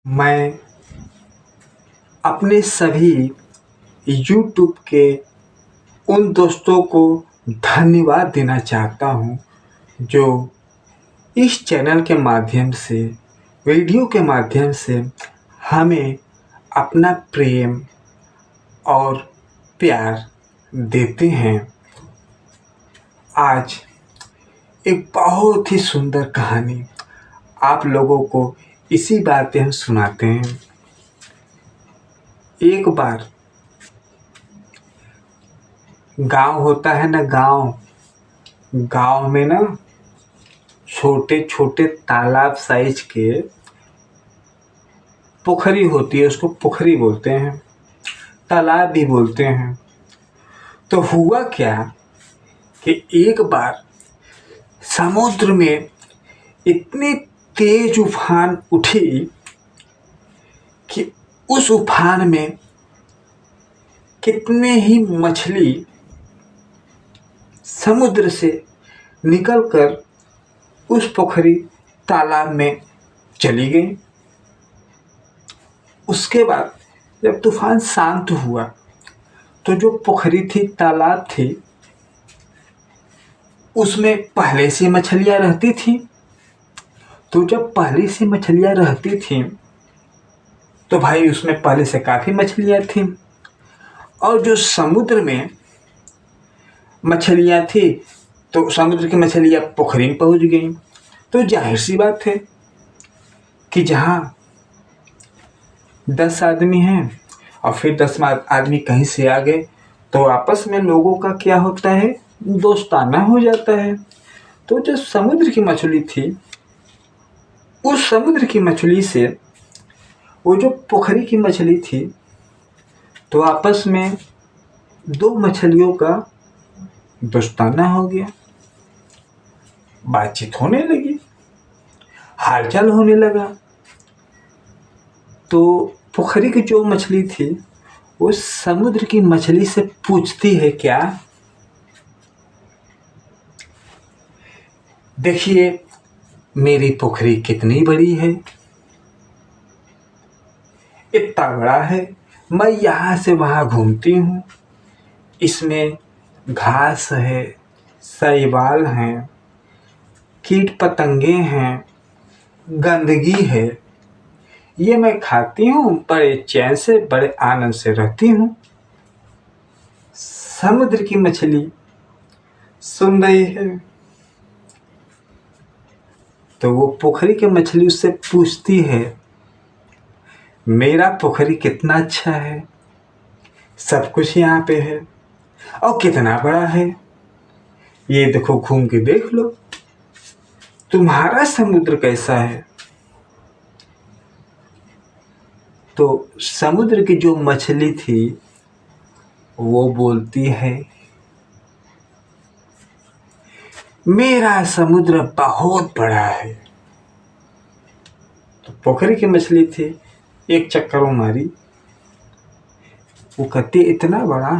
मैं अपने सभी यूट्यूब के उन दोस्तों को धन्यवाद देना चाहता हूँ जो इस चैनल के माध्यम से, वीडियो के माध्यम से हमें अपना प्रेम और प्यार देते हैं। आज एक बहुत ही सुंदर कहानी आप लोगों को इसी बात पे हम सुनाते हैं। एक बार गांव होता है ना, गांव में ना छोटे छोटे तालाब साइज के पोखरी होती है, उसको पोखरी बोलते हैं, तालाब भी बोलते हैं। तो हुआ क्या कि एक बार समुद्र में इतनी तेज उफान उठी कि उस उफान में कितने ही मछली समुद्र से निकलकर उस पोखरी तालाब में चली गई। उसके बाद जब तूफान शांत हुआ तो जो पोखरी थी, तालाब थी, उसमें पहले से मछलियां रहती थी। तो जब पहले से मछलियां रहती थी तो भाई उसमें पहले से काफ़ी मछलियां थी, और जो समुद्र में मछलियां थी तो समुद्र की मछलियां पोखरी में पहुंच गई। तो जाहिर सी बात है कि जहाँ 10 आदमी हैं और फिर 10 आदमी कहीं से आ गए तो आपस में लोगों का क्या होता है, दोस्ताना हो जाता है। तो जो समुद्र की मछली थी, उस समुद्र की मछली से वो जो पोखरी की मछली थी, तो आपस में दो मछलियों का दोस्ताना हो गया, बातचीत होने लगी, हालचाल होने लगा। तो पोखरी की जो मछली थी वो समुद्र की मछली से पूछती है, क्या देखिए मेरी पोखरी कितनी बड़ी है, इतना बड़ा है, मैं यहाँ से वहाँ घूमती हूँ, इसमें घास है, शैवाल हैं, कीट पतंगे हैं, गंदगी है, ये मैं खाती हूँ, बड़े चैन से, बड़े आनंद से रहती हूँ। समुद्र की मछली सुन रही है तो वो पोखरी की मछली उससे पूछती है, मेरा पोखरी कितना अच्छा है, सब कुछ यहाँ पे है, और कितना बड़ा है, ये देखो, घूम के देख लो, तुम्हारा समुद्र कैसा है। तो समुद्र की जो मछली थी वो बोलती है, मेरा समुद्र बहुत बड़ा है। तो पोखरी की मछली थी, एक चक्कर वो मारी, वो कहती इतना बड़ा,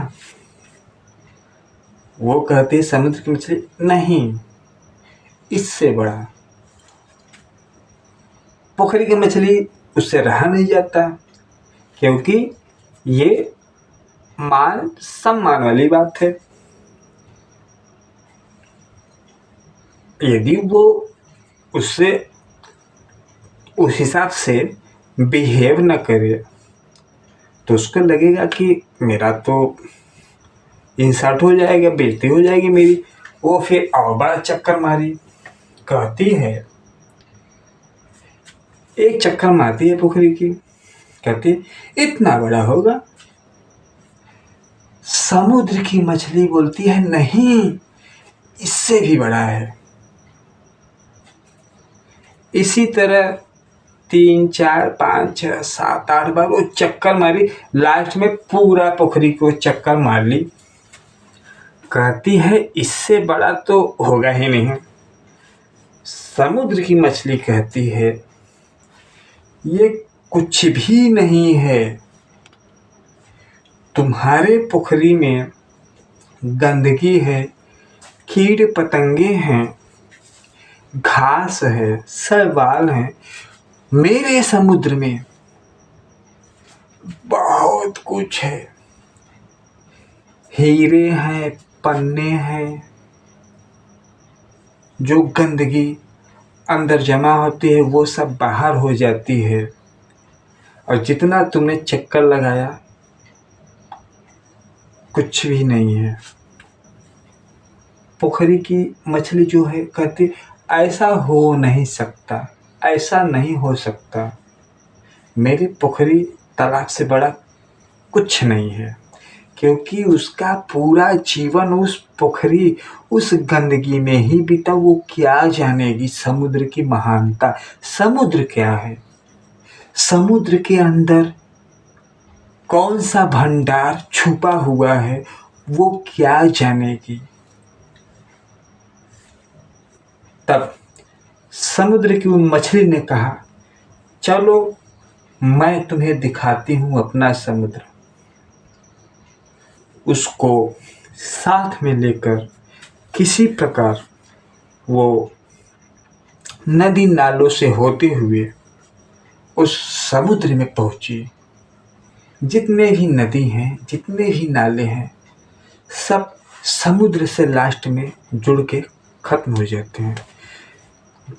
वो कहती समुद्र की मछली नहीं, इससे बड़ा। पोखरी की मछली उससे रहा नहीं जाता, क्योंकि ये मान सम्मान वाली बात है। यदि वो उससे उस हिसाब से बिहेव न करे तो उसको लगेगा कि मेरा तो इंसल्ट हो जाएगा, बेइज्जती हो जाएगी मेरी। वो फिर और बड़ा चक्कर मारी, कहती है, एक चक्कर मारती है पोखरी की, कहती इतना बड़ा होगा। समुद्र की मछली बोलती है, नहीं, इससे भी बड़ा है। इसी तरह 3, 4, 5, 6, 7, 8 बार वो चक्कर मारी, लास्ट में पूरा पोखरी को चक्कर मार ली। कहती है इससे बड़ा तो होगा ही नहीं। समुद्र की मछली कहती है, ये कुछ भी नहीं है, तुम्हारे पोखरी में गंदगी है, कीट पतंगे हैं, घास है, शैवाल है, मेरे समुद्र में बहुत कुछ है, हीरे हैं, पन्ने हैं, जो गंदगी अंदर जमा होती है वो सब बाहर हो जाती है। और जितना तुमने चक्कर लगाया कुछ भी नहीं है। पोखरी की मछली जो है कहती ऐसा हो नहीं सकता, ऐसा नहीं हो सकता, मेरी पोखरी तालाब से बड़ा कुछ नहीं है, क्योंकि उसका पूरा जीवन उस पोखरी उस गंदगी में ही बीता। वो क्या जानेगी समुद्र की महानता। समुद्र क्या है, समुद्र के अंदर कौन सा भंडार छुपा हुआ है वो क्या जानेगी। तब समुद्र की मछली ने कहा चलो मैं तुम्हें दिखाती हूँ अपना समुद्र। उसको साथ में लेकर किसी प्रकार वो नदी नालों से होते हुए उस समुद्र में पहुंची। जितने भी नदी हैं, जितने भी नाले हैं, सब समुद्र से लास्ट में जुड़ के खत्म हो जाते हैं।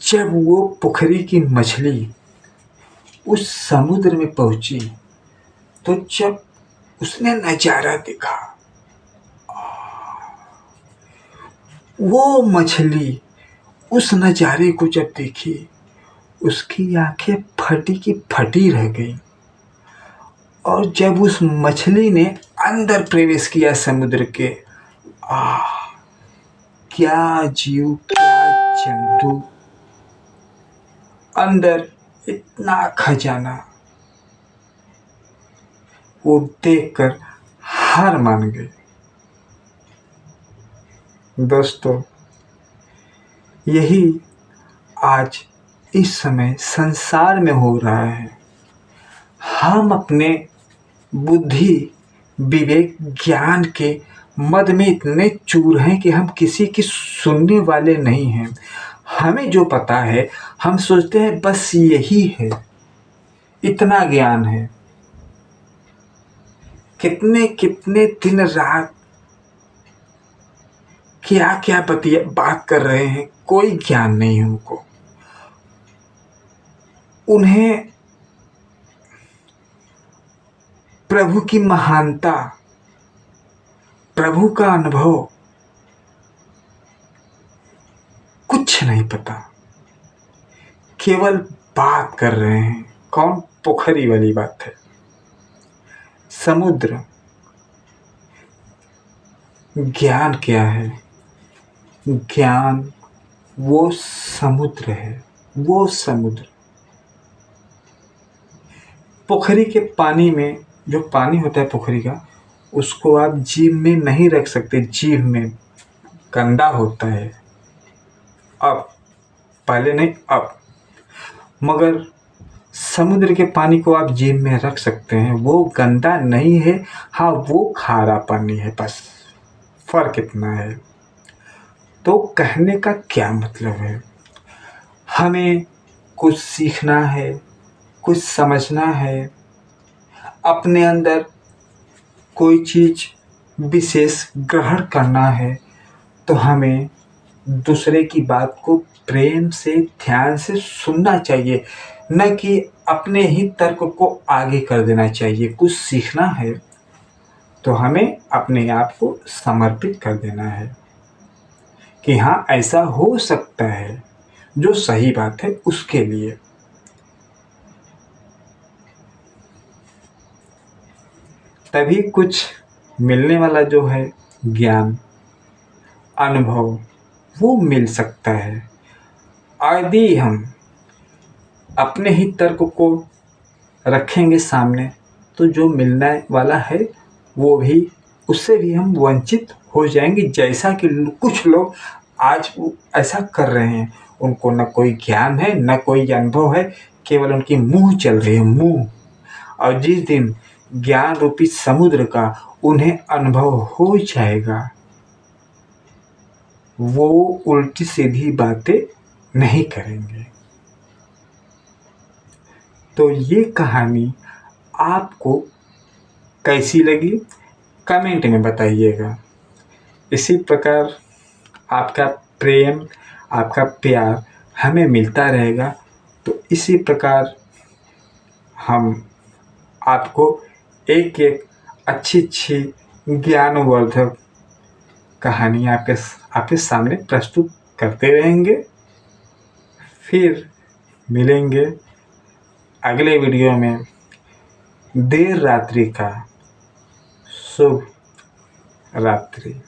जब वो पोखरी की मछली उस समुद्र में पहुंची तो जब उसने नजारा देखा, वो मछली उस नजारे को जब देखी उसकी आंखें फटी की फटी रह गई। और जब उस मछली ने अंदर प्रवेश किया समुद्र के, क्या जीव, क्या जंतु, अंदर इतना खजाना, वो देखकर हार मान गए। दोस्तों, यही आज इस समय संसार में हो रहा है। हम अपने बुद्धि, विवेक, ज्ञान के मद में इतने चूर हैं कि हम किसी की सुनने वाले नहीं हैं। हमें जो पता है हम सोचते हैं बस यही है, इतना ज्ञान है। कितने कितने दिन रात क्या क्या बात कर रहे हैं, कोई ज्ञान नहीं है उनको। उन्हें प्रभु की महानता, प्रभु का अनुभव कुछ नहीं पता, केवल बात कर रहे हैं। कौन? पोखरी वाली बात है। समुद्र, ज्ञान क्या है? ज्ञान वो समुद्र है, वो समुद्र। पोखरी के पानी में जो पानी होता है पोखरी का, उसको आप जीभ में नहीं रख सकते, जीभ में गंदा होता है। अब पहले नहीं, अब मगर समुद्र के पानी को आप जीभ में रख सकते हैं। वो गंदा नहीं है, हाँ वो खारा पानी है, बस फर्क इतना है। तो कहने का क्या मतलब है, हमें कुछ सीखना है, कुछ समझना है, अपने अंदर कोई चीज़ विशेष ग्रहण करना है, तो हमें दूसरे की बात को प्रेम से, ध्यान से सुनना चाहिए, न कि अपने ही तर्क को आगे कर देना चाहिए। कुछ सीखना है तो हमें अपने आप को समर्पित कर देना है कि हाँ ऐसा हो सकता है, जो सही बात है उसके लिए। तभी कुछ मिलने वाला जो है ज्ञान, अनुभव, वो मिल सकता है। यदि हम अपने ही तर्क को रखेंगे सामने, तो जो मिलने वाला है वो भी, उससे भी हम वंचित हो जाएंगे। जैसा कि कुछ लोग आज ऐसा कर रहे हैं, उनको न कोई ज्ञान है, न कोई अनुभव है, केवल उनकी मुंह चल रही है, मुंह। और जिस दिन ज्ञान रूपी समुद्र का उन्हें अनुभव हो जाएगा, वो उल्टी सीधी बातें नहीं करेंगे। तो ये कहानी आपको कैसी लगी कमेंट में बताइएगा। इसी प्रकार आपका प्रेम, आपका प्यार हमें मिलता रहेगा, तो इसी प्रकार हम आपको एक एक अच्छी अच्छी ज्ञानवर्धक कहानी आपके सामने प्रस्तुत करते रहेंगे। फिर मिलेंगे अगले वीडियो में। देर रात्रि का शुभ रात्रि।